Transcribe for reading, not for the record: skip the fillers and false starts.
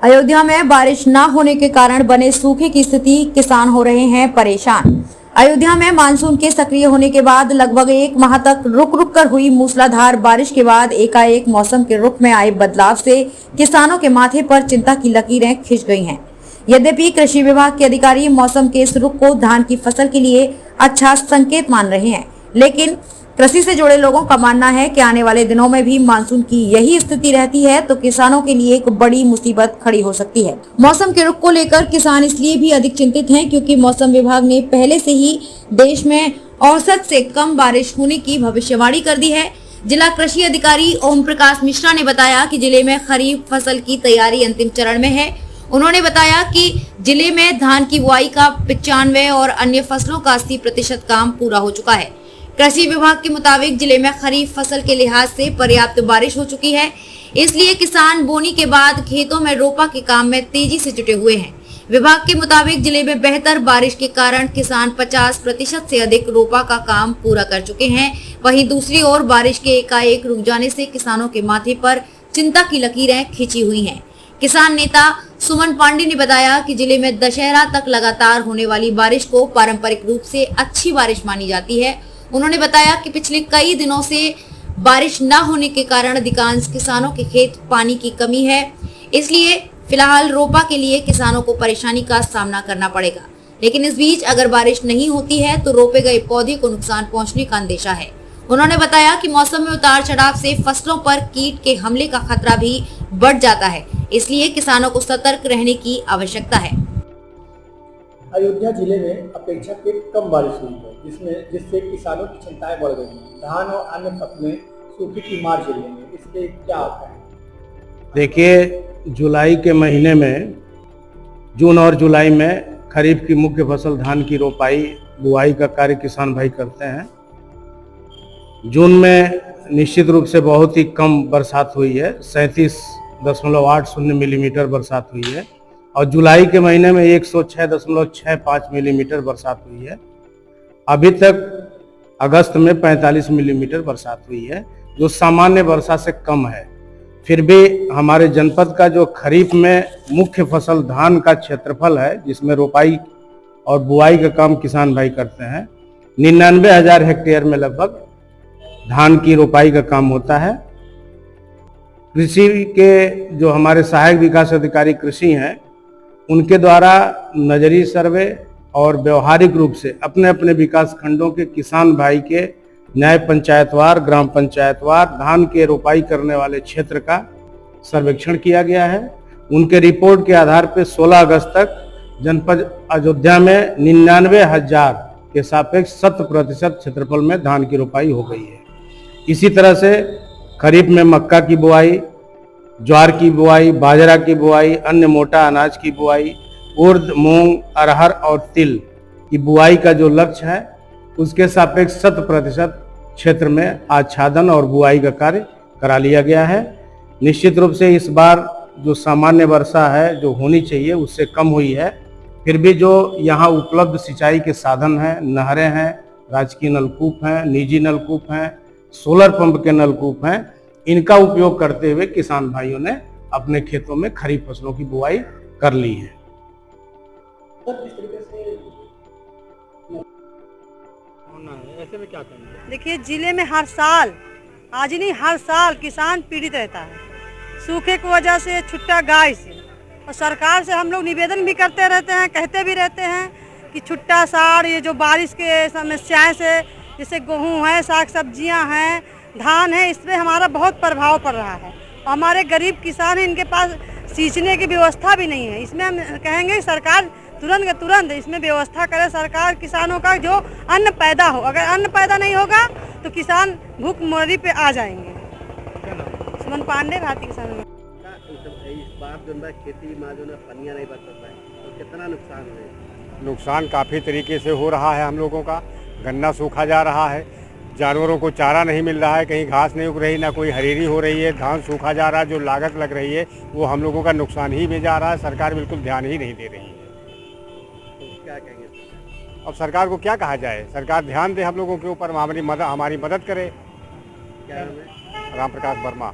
अयोध्या में बारिश न होने के कारण बने सूखे की स्थिति, किसान हो रहे हैं परेशान। अयोध्या में मानसून के सक्रिय होने के बाद लगभग एक माह तक रुक रुक कर हुई मूसलाधार बारिश के बाद एकाएक मौसम के रुख में आए बदलाव से किसानों के माथे पर चिंता की लकीरें खिंच गई हैं। यद्यपि कृषि विभाग के अधिकारी मौसम के इस रुख को धान की फसल के लिए अच्छा संकेत मान रहे हैं, लेकिन कृषि से जुड़े लोगों का मानना है कि आने वाले दिनों में भी मानसून की यही स्थिति रहती है तो किसानों के लिए एक बड़ी मुसीबत खड़ी हो सकती है। मौसम के रुख को लेकर किसान इसलिए भी अधिक चिंतित हैं क्योंकि मौसम विभाग ने पहले से ही देश में औसत से कम बारिश होने की भविष्यवाणी कर दी है। जिला कृषि अधिकारी ओम प्रकाश मिश्रा ने बताया कि जिले में खरीफ फसल की तैयारी अंतिम चरण में है। उन्होंने बताया कि जिले में धान की बुआई का 95 और अन्य फसलों का 80% काम पूरा हो चुका है। कृषि विभाग के मुताबिक जिले में खरीफ फसल के लिहाज से पर्याप्त बारिश हो चुकी है, इसलिए किसान बोनी के बाद खेतों में रोपा के काम में तेजी से जुटे हुए हैं। विभाग के मुताबिक जिले में बेहतर बारिश के कारण किसान 50% से अधिक रोपा का काम पूरा कर चुके हैं। वहीं दूसरी ओर बारिश के एकाएक रुक जाने से किसानों के माथे पर चिंता की लकीरें खिंची हुई हैं। किसान नेता सुमन पांडे ने बताया कि जिले में दशहरा तक लगातार होने वाली बारिश को पारंपरिक रूप से अच्छी बारिश मानी जाती है। उन्होंने बताया कि पिछले कई दिनों से बारिश न होने के कारण अधिकांश किसानों के खेत पानी की कमी है, इसलिए फिलहाल रोपा के लिए किसानों को परेशानी का सामना करना पड़ेगा। लेकिन इस बीच अगर बारिश नहीं होती है तो रोपे गए पौधे को नुकसान पहुंचने का अंदेशा है। उन्होंने बताया कि मौसम में उतार चढ़ाव से फसलों पर कीट के हमले का खतरा भी बढ़ जाता है, इसलिए किसानों को सतर्क रहने की आवश्यकता है। अयोध्या जिले में अपेक्षाकृत कम बारिश हुई है, जिससे किसानों की चिंताएं बढ़ गई हैं। धान और अन्य फसलें सूखे की मार झेलेंगे, इस पे क्या होता है? देखिए, जुलाई के महीने में, जून और जुलाई में खरीफ की मुख्य फसल धान की रोपाई बुआई का कार्य किसान भाई करते हैं। जून में निश्चित रूप से बहुत ही कम बरसात हुई है, 37.80 मिलीमीटर बरसात हुई है और जुलाई के महीने में 106.65 मिलीमीटर बरसात हुई है। अभी तक अगस्त में 45 मिलीमीटर बरसात हुई है, जो सामान्य वर्षा से कम है। फिर भी हमारे जनपद का जो खरीफ में मुख्य फसल धान का क्षेत्रफल है, जिसमें रोपाई और बुआई का काम किसान भाई करते हैं, 99,000 हेक्टेयर में लगभग धान की रोपाई का काम होता है। कृषि के जो हमारे सहायक विकास अधिकारी कृषि हैं, उनके द्वारा नजरी सर्वे और व्यवहारिक रूप से अपने अपने विकास खंडों के किसान भाई के न्याय पंचायतवार, ग्राम पंचायतवार धान के रोपाई करने वाले क्षेत्र का सर्वेक्षण किया गया है। उनके रिपोर्ट के आधार पर 16 अगस्त तक जनपद अयोध्या में 99,000 के सापेक्ष 100% क्षेत्रफल में धान की रोपाई हो गई है। इसी तरह से खरीफ में मक्का की बुआई, ज्वार की बुआई, बाजरा की बुआई, अन्य मोटा अनाज की बुआई, उर्द, मूंग, अरहर और तिल की बुआई का जो लक्ष्य है, उसके सापेक्ष 100% क्षेत्र में आच्छादन और बुआई का कार्य करा लिया गया है। निश्चित रूप से इस बार जो सामान्य वर्षा है जो होनी चाहिए उससे कम हुई है। फिर भी जो यहाँ उपलब्ध सिंचाई के साधन हैं, नहरें हैं, राजकीय नलकूप हैं, निजी नलकूप हैं, सोलर पंप के नलकूप हैं, इनका उपयोग करते हुए किसान भाइयों ने अपने खेतों में खरीफ फसलों की बुआई कर ली है। ऐसे में क्या करना है? देखिए, जिले में हर साल, आज ही नहीं हर साल किसान पीड़ित रहता है सूखे की वजह से, छुट्टा गाय से। और सरकार से हम लोग निवेदन भी करते रहते हैं, कहते भी रहते हैं कि छुट्टा साड़, ये जो बारिश के समस्याएं से, जैसे गेहूँ है, साग सब्जियां हैं, धान है, इसमें हमारा बहुत प्रभाव पड़ रहा है। और हमारे गरीब किसान हैं, इनके पास सींचने की व्यवस्था भी नहीं है। इसमें हम कहेंगे सरकार तुरंत के तुरंत इसमें व्यवस्था करे सरकार, किसानों का जो अन्न पैदा हो। अगर अन्न पैदा नहीं होगा तो किसान भूखमरी पे आ जाएंगे। सुमन पांडे, भारतीय किसान। इस बार जो है खेती में जो है पनिया नहीं बरस रहा है, तो कितना नुकसान है? नुकसान काफ़ी तरीके से हो रहा है। हम लोगों का गन्ना सूखा जा रहा है, जानवरों को चारा नहीं मिल रहा है, कहीं घास नहीं उग रही, ना कोई हरीरी हो रही है, धान सूखा जा रहा है, जो लागत लग रही है वो हम लोगों का नुकसान ही में जा रहा है। सरकार बिल्कुल ध्यान ही नहीं दे रही है। तो क्या कहेंगे? अब सरकार को क्या कहा जाए? सरकार ध्यान दे हम लोगों के ऊपर, हमारी मदद करे। क्या नाम है? राम प्रकाश वर्मा।